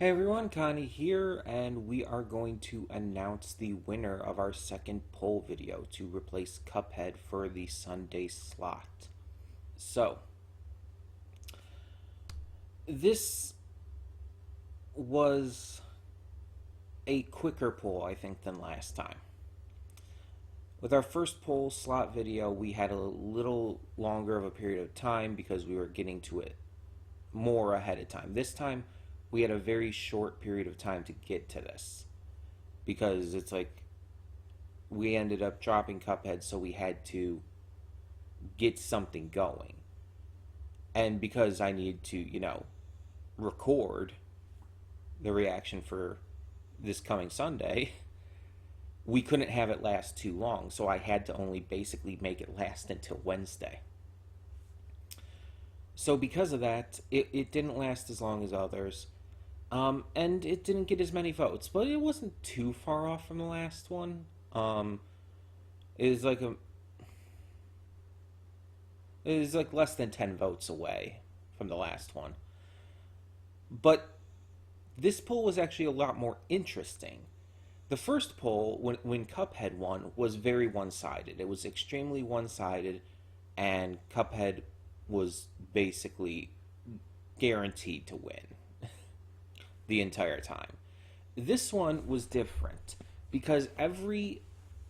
Hey everyone, Connie here, and we are going to announce the winner of our second poll video to replace Cuphead for the Sunday slot. So, this was a quicker poll, I think, than last time. With our first poll slot video, we had a little longer of a period of time because we were getting to it more ahead of time. This time, we had a very short period of time to get to this because it's like we ended up dropping Cuphead, so we had to get something going. And because I needed to, record the reaction for this coming Sunday, we couldn't have it last too long, so I had to only basically make it last until Wednesday. So because of that, it didn't last as long as others. And it didn't get as many votes, but it wasn't too far off from the last one. It was like it was like less than 10 votes away from the last one. But this poll was actually a lot more interesting. The first poll, when Cuphead won, was very one-sided. It was extremely one-sided, and Cuphead was basically guaranteed to win the entire time. This one was different because every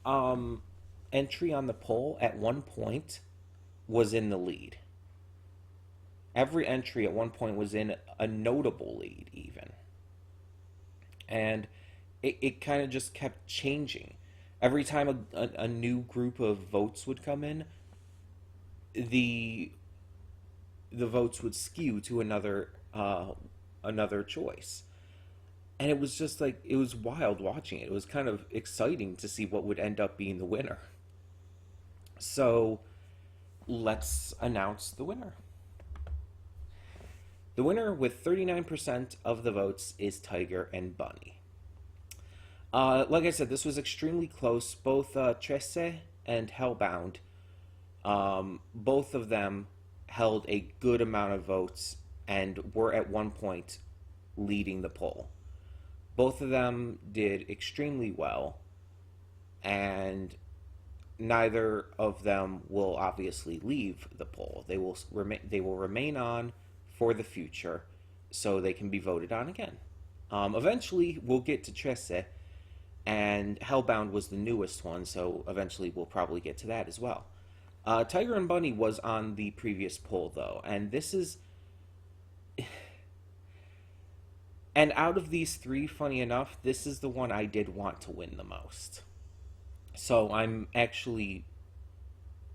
entry on the poll at one point was in the lead. Every entry at one point was in a notable lead, even. And it kind of just kept changing. Every time a new group of votes would come in, the votes would skew to another choice. And it was just like, it was wild watching it. It was kind of exciting to see what would end up being the winner. So let's announce the winner. The winner with 39% of the votes is Tiger and Bunny. Like I said, this was extremely close. Both Trece and Hellbound, both of them held a good amount of votes and were at one point leading the poll. Both of them did extremely well, and neither of them will obviously leave the poll. They will remain on for the future, so they can be voted on again. Eventually, we'll get to Trece, and Hellbound was the newest one, so eventually we'll probably get to that as well. Tiger and Bunny was on the previous poll, though, and this is... And out of these three, funny enough, this is the one I did want to win the most. So I'm actually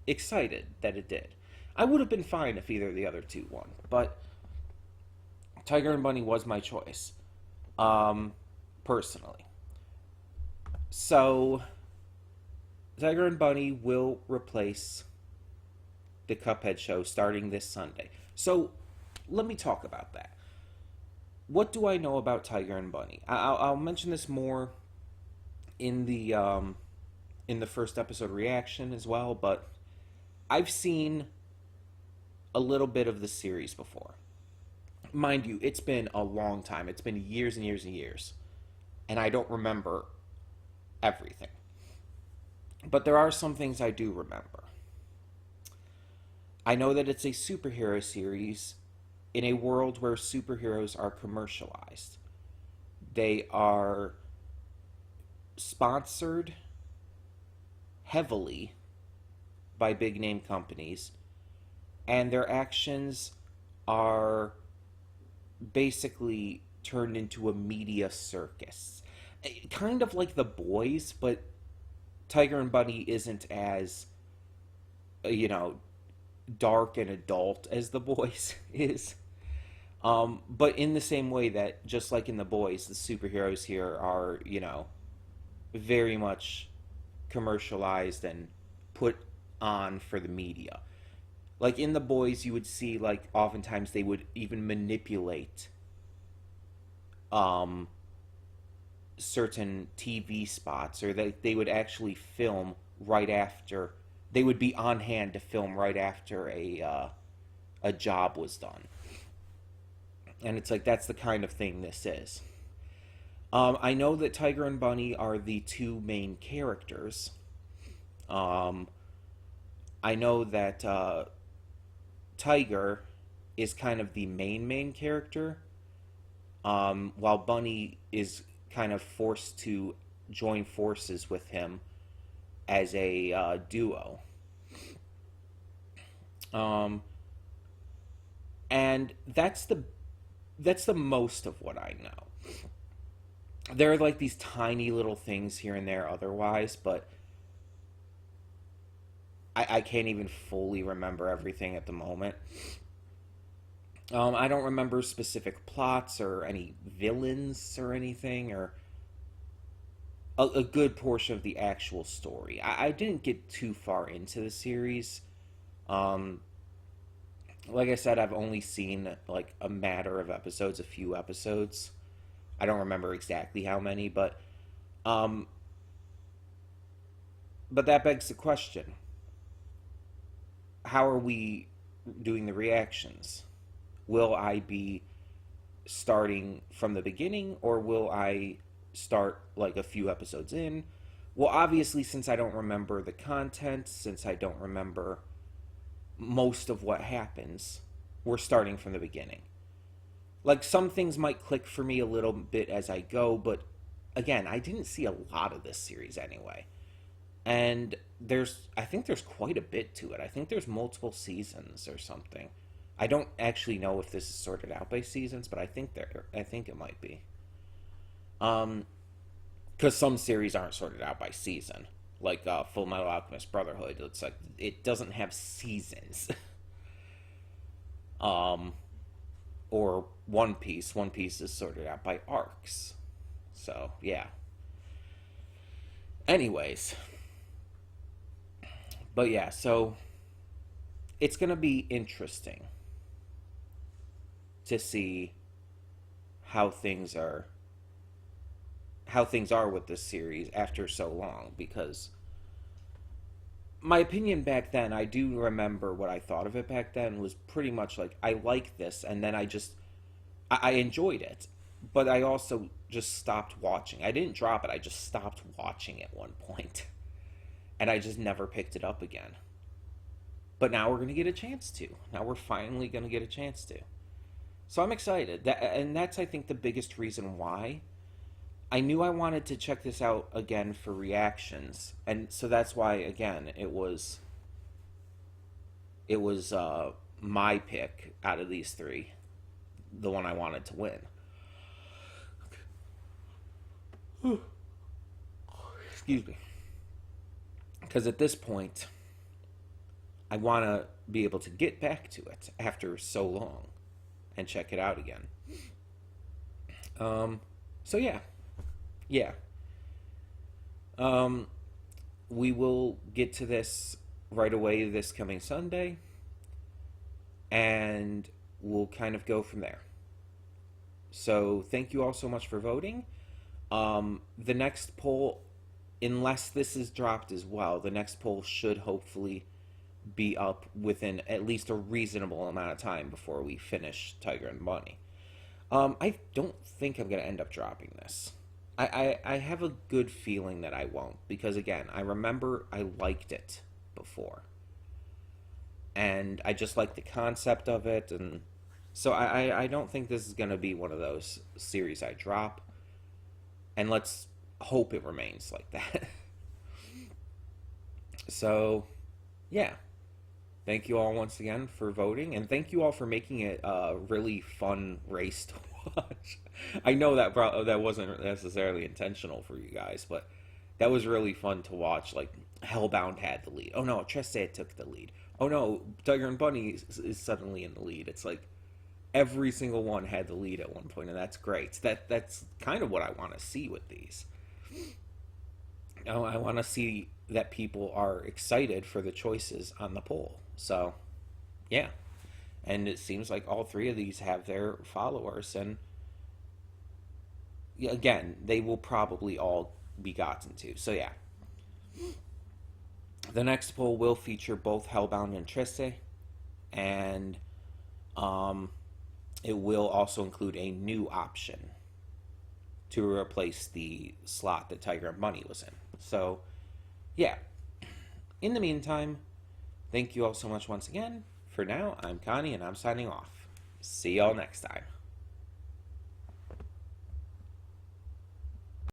excited that it did. I would have been fine if either of the other two won, but Tiger and Bunny was my choice, personally. So Tiger and Bunny will replace the Cuphead show starting this Sunday. So let me talk about that. What do I know about Tiger and Bunny? I'll mention this more in the first episode reaction as well, but I've seen a little bit of the series before. Mind you, it's been a long time. It's been years and years and years, and I don't remember everything. But there are some things I do remember. I know that it's a superhero series in a world where superheroes are commercialized. They are sponsored heavily by big name companies, and their actions are basically turned into a media circus. Kind of like The Boys, but Tiger and Bunny isn't as, dark and adult as The Boys is. But in the same way that, just like in The Boys, the superheroes here are, very much commercialized and put on for the media. Like in The Boys, you would see, like, oftentimes they would even manipulate certain TV spots, or they would actually film right after. They would be on hand to film right after a job was done. And it's like, that's the kind of thing this is. I know that Tiger and Bunny are the two main characters. Um, I know that Tiger is kind of the main character, while Bunny is kind of forced to join forces with him as a duo. Um, and that's the most of what I know. There are like these tiny little things here and there otherwise, but I can't even fully remember everything at the moment. I don't remember specific plots or any villains or anything, or a good portion of the actual story. I didn't get too far into the series. Um, like I said, I've only seen like a matter of episodes, a few episodes. I don't remember exactly how many, um, but that begs the question: how are we doing the reactions? Will I be starting from the beginning, or will I start like a few episodes in? Well, obviously, since I don't remember the content, since I don't remember most of what happens, we're starting from the beginning. Like, some things might click for me a little bit as I go, but again, I didn't see a lot of this series anyway. And I think there's quite a bit to it. I think there's multiple seasons or something. I don't actually know if this is sorted out by seasons, but I think it might be. Because some series aren't sorted out by season, like Full Metal Alchemist Brotherhood. It's like it doesn't have seasons. um, or One Piece. One Piece is sorted out by arcs. So yeah. Anyways, but yeah, so it's gonna be interesting to see how things are how things are with this series after so long, because my opinion back then, I do remember what I thought of it back then was pretty much like, I like this, and then I enjoyed it, but I also just stopped watching. I didn't drop it, I just stopped watching at one point, and I just never picked it up again. But now we're going to get a chance to. Now we're finally going to get a chance to. So I'm excited. And that's, I think, the biggest reason why. I knew I wanted to check this out again for reactions, and so that's why, again, it was my pick out of these three, the one I wanted to win. Excuse me. Because at this point, I want to be able to get back to it after so long and check it out again. So yeah. Yeah. Um, we will get to this right away this coming Sunday, and we'll kind of go from there. So thank you all so much for voting. The next poll, unless this is dropped as well, the next poll should hopefully be up within at least a reasonable amount of time before we finish Tiger and Bunny. I don't think I'm going to end up dropping this. I have a good feeling that I won't, because again, I remember I liked it before. And I just like the concept of it, and so I don't think this is going to be one of those series I drop. And let's hope it remains like that. So, yeah. Thank you all once again for voting, and thank you all for making it a really fun race to watch. I know that wasn't necessarily intentional for you guys, but that was really fun to watch. Like, Hellbound had the lead. Oh no, Treste took the lead. Oh no, Tiger and Bunny is suddenly in the lead. It's like every single one had the lead at one point, and that's great. That's kind of what I want to see with these. I want to see that people are excited for the choices on the poll. So, yeah. And it seems like all three of these have their followers, and again, they will probably all be gotten to. So, yeah. The next poll will feature both Hellbound and Triste, and it will also include a new option to replace the slot that Tiger and Bunny was in. So, yeah. In the meantime, thank you all so much once again. For now, I'm Connie and I'm signing off. See y'all next time.